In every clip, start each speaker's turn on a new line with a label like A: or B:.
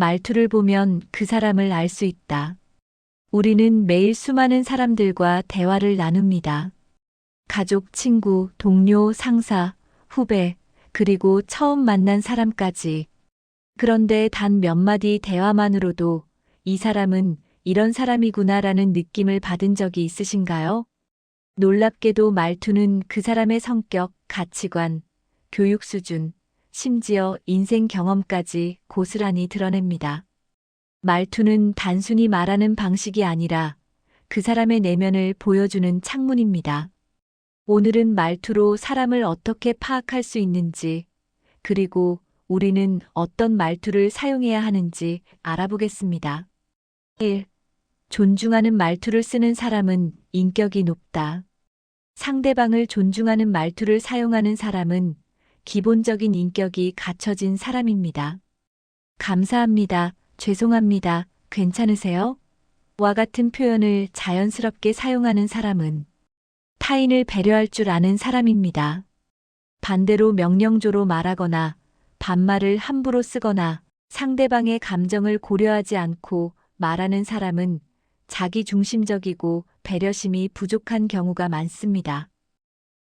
A: 말투를 보면 그 사람을 알 수 있다. 우리는 매일 수많은 사람들과 대화를 나눕니다. 가족, 친구, 동료, 상사, 후배, 그리고 처음 만난 사람까지. 그런데 단 몇 마디 대화만으로도 이 사람은 이런 사람이구나라는 느낌을 받은 적이 있으신가요? 놀랍게도 말투는 그 사람의 성격, 가치관, 교육 수준, 심지어 인생 경험까지 고스란히 드러냅니다. 말투는 단순히 말하는 방식이 아니라 그 사람의 내면을 보여주는 창문입니다. 오늘은 말투로 사람을 어떻게 파악할 수 있는지, 그리고 우리는 어떤 말투를 사용해야 하는지 알아보겠습니다. 1. 존중하는 말투를 쓰는 사람은 인격이 높다. 상대방을 존중하는 말투를 사용하는 사람은 기본적인 인격이 갖춰진 사람입니다. 감사합니다. 죄송합니다. 괜찮으세요? 와 같은 표현을 자연스럽게 사용하는 사람은 타인을 배려할 줄 아는 사람입니다. 반대로 명령조로 말하거나 반말을 함부로 쓰거나 상대방의 감정을 고려하지 않고 말하는 사람은 자기 중심적이고 배려심이 부족한 경우가 많습니다.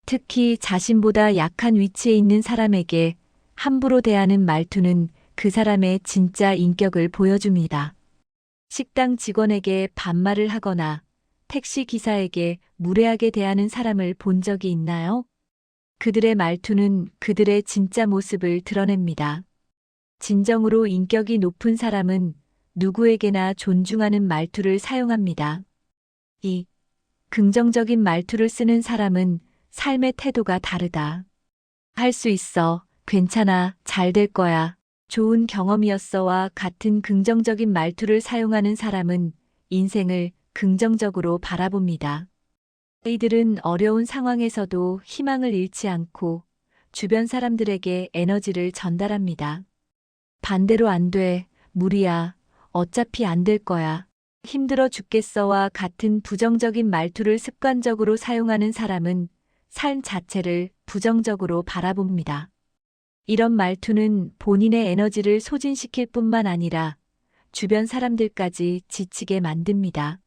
A: 특히 자신보다 약한 위치에 있는 사람에게 함부로 대하는 말투는 그 사람의 진짜 인격을 보여줍니다. 식당 직원에게 반말을 하거나 택시 기사에게 무례하게 대하는 사람을 본 적이 있나요? 그들의 말투는 그들의 진짜 모습을 드러냅니다. 진정으로 인격이 높은 사람은 누구에게나 존중하는 말투를 사용합니다. 2. 긍정적인 말투를 쓰는 사람은 삶의 태도가 다르다. 할 수 있어, 괜찮아, 잘 될 거야, 좋은 경험이었어와 같은 긍정적인 말투를 사용하는 사람은 인생을 긍정적으로 바라봅니다. 이들은 어려운 상황에서도 희망을 잃지 않고 주변 사람들에게 에너지를 전달합니다. 반대로 안 돼, 무리야, 어차피 안 될 거야, 힘들어 죽겠어와 같은 부정적인 말투를 습관적으로 사용하는 사람은 삶 자체를 부정적으로 바라봅니다. 이런 말투는 본인의 에너지를 소진시킬 뿐만 아니라 주변 사람들까지 지치게 만듭니다.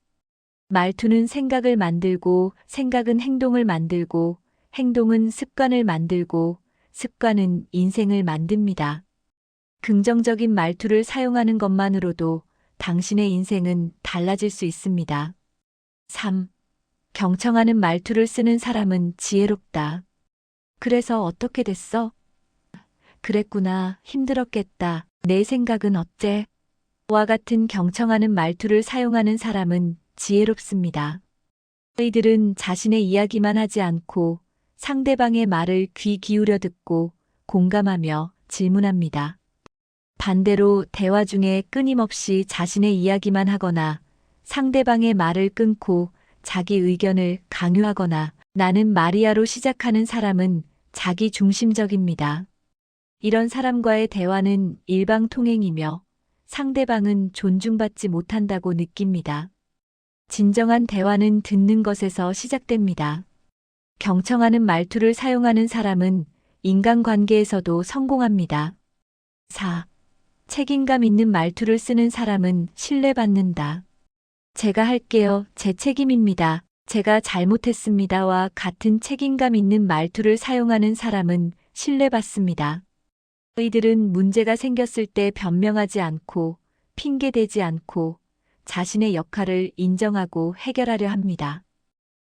A: 말투는 생각을 만들고, 생각은 행동을 만들고, 행동은 습관을 만들고, 습관은 인생을 만듭니다. 긍정적인 말투를 사용하는 것만으로도 당신의 인생은 달라질 수 있습니다. 3. 경청하는 말투를 쓰는 사람은 지혜롭다. 그래서 어떻게 됐어? 그랬구나, 힘들었겠다, 내 생각은 어째? 와 같은 경청하는 말투를 사용하는 사람은 지혜롭습니다. 이들은 자신의 이야기만 하지 않고 상대방의 말을 귀 기울여 듣고 공감하며 질문합니다. 반대로 대화 중에 끊임없이 자신의 이야기만 하거나 상대방의 말을 끊고 자기 의견을 강요하거나 나는 마리아로 시작하는 사람은 자기 중심적입니다. 이런 사람과의 대화는 일방통행이며 상대방은 존중받지 못한다고 느낍니다. 진정한 대화는 듣는 것에서 시작됩니다. 경청하는 말투를 사용하는 사람은 인간관계에서도 성공합니다. 4. 책임감 있는 말투를 쓰는 사람은 신뢰받는다. 제가 할게요. 제 책임입니다. 제가 잘못했습니다와 같은 책임감 있는 말투를 사용하는 사람은 신뢰받습니다. 이들은 문제가 생겼을 때 변명하지 않고 핑계대지 않고 자신의 역할을 인정하고 해결하려 합니다.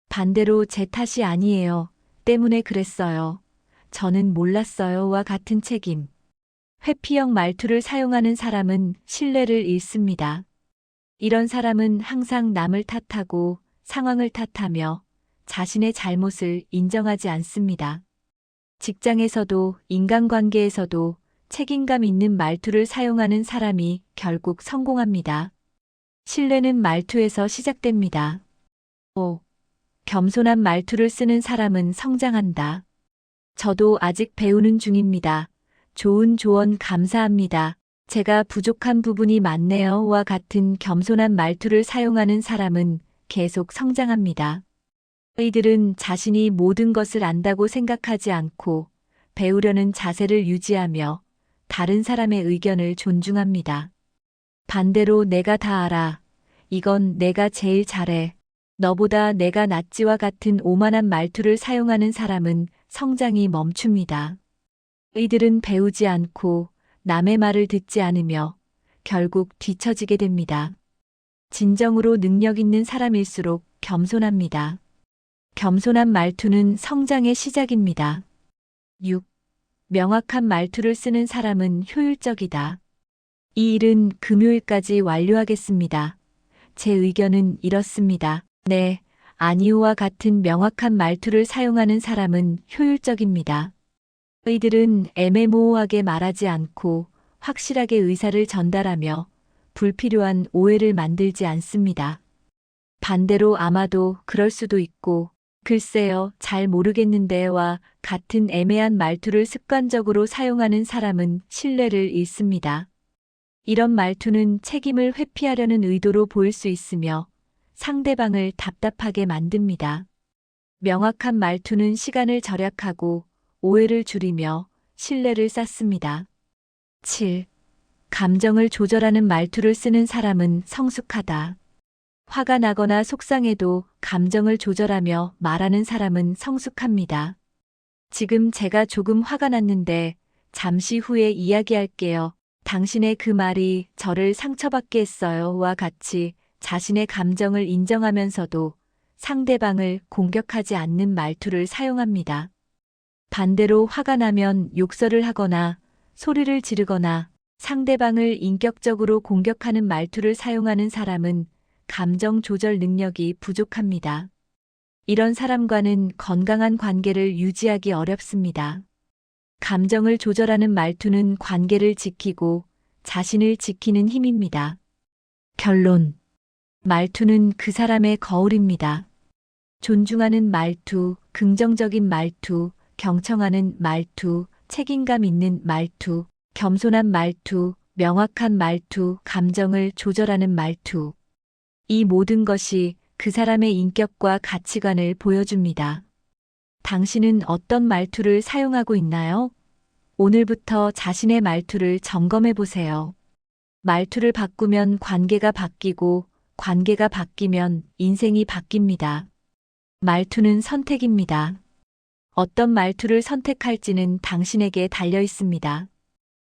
A: 반대로 제 탓이 아니에요. 때문에 그랬어요. 저는 몰랐어요와 같은 책임. 회피형 말투를 사용하는 사람은 신뢰를 잃습니다. 이런 사람은 항상 남을 탓하고 상황을 탓하며 자신의 잘못을 인정하지 않습니다. 직장에서도 인간관계에서도 책임감 있는 말투를 사용하는 사람이 결국 성공합니다. 신뢰는 말투에서 시작됩니다. 5. 겸손한 말투를 쓰는 사람은 성장한다. 저도 아직 배우는 중입니다. 좋은 조언 감사합니다. 제가 부족한 부분이 많네요와 같은 겸손한 말투를 사용하는 사람은 계속 성장합니다. 이들은 자신이 모든 것을 안다고 생각하지 않고 배우려는 자세를 유지하며 다른 사람의 의견을 존중합니다. 반대로 내가 다 알아. 이건 내가 제일 잘해. 너보다 내가 낫지와 같은 오만한 말투를 사용하는 사람은 성장이 멈춥니다. 이들은 배우지 않고 남의 말을 듣지 않으며 결국 뒤처지게 됩니다. 진정으로 능력 있는 사람일수록 겸손합니다. 겸손한 말투는 성장의 시작입니다. 6. 명확한 말투를 쓰는 사람은 효율적이다. 이 일은 금요일까지 완료하겠습니다. 제 의견은 이렇습니다. 네, 아니오와 같은 명확한 말투를 사용하는 사람은 효율적입니다. 이들은 애매모호하게 말하지 않고 확실하게 의사를 전달하며 불필요한 오해를 만들지 않습니다. 반대로 아마도 그럴 수도 있고, 글쎄요, 잘 모르겠는데와 같은 애매한 말투를 습관적으로 사용하는 사람은 신뢰를 잃습니다. 이런 말투는 책임을 회피하려는 의도로 보일 수 있으며 상대방을 답답하게 만듭니다. 명확한 말투는 시간을 절약하고 오해를 줄이며 신뢰를 쌓습니다. 7. 감정을 조절하는 말투를 쓰는 사람은 성숙하다. 화가 나거나 속상해도 감정을 조절하며 말하는 사람은 성숙합니다. 지금 제가 조금 화가 났는데 잠시 후에 이야기할게요. 당신의 그 말이 저를 상처받게 했어요.와 같이 자신의 감정을 인정하면서도 상대방을 공격하지 않는 말투를 사용합니다. 반대로 화가 나면 욕설을 하거나 소리를 지르거나 상대방을 인격적으로 공격하는 말투를 사용하는 사람은 감정 조절 능력이 부족합니다. 이런 사람과는 건강한 관계를 유지하기 어렵습니다. 감정을 조절하는 말투는 관계를 지키고 자신을 지키는 힘입니다. 결론. 말투는 그 사람의 거울입니다. 존중하는 말투, 긍정적인 말투, 경청하는 말투, 책임감 있는 말투, 겸손한 말투, 명확한 말투, 감정을 조절하는 말투. 이 모든 것이 그 사람의 인격과 가치관을 보여줍니다. 당신은 어떤 말투를 사용하고 있나요? 오늘부터 자신의 말투를 점검해 보세요. 말투를 바꾸면 관계가 바뀌고 관계가 바뀌면 인생이 바뀝니다. 말투는 선택입니다. 어떤 말투를 선택할지는 당신에게 달려 있습니다.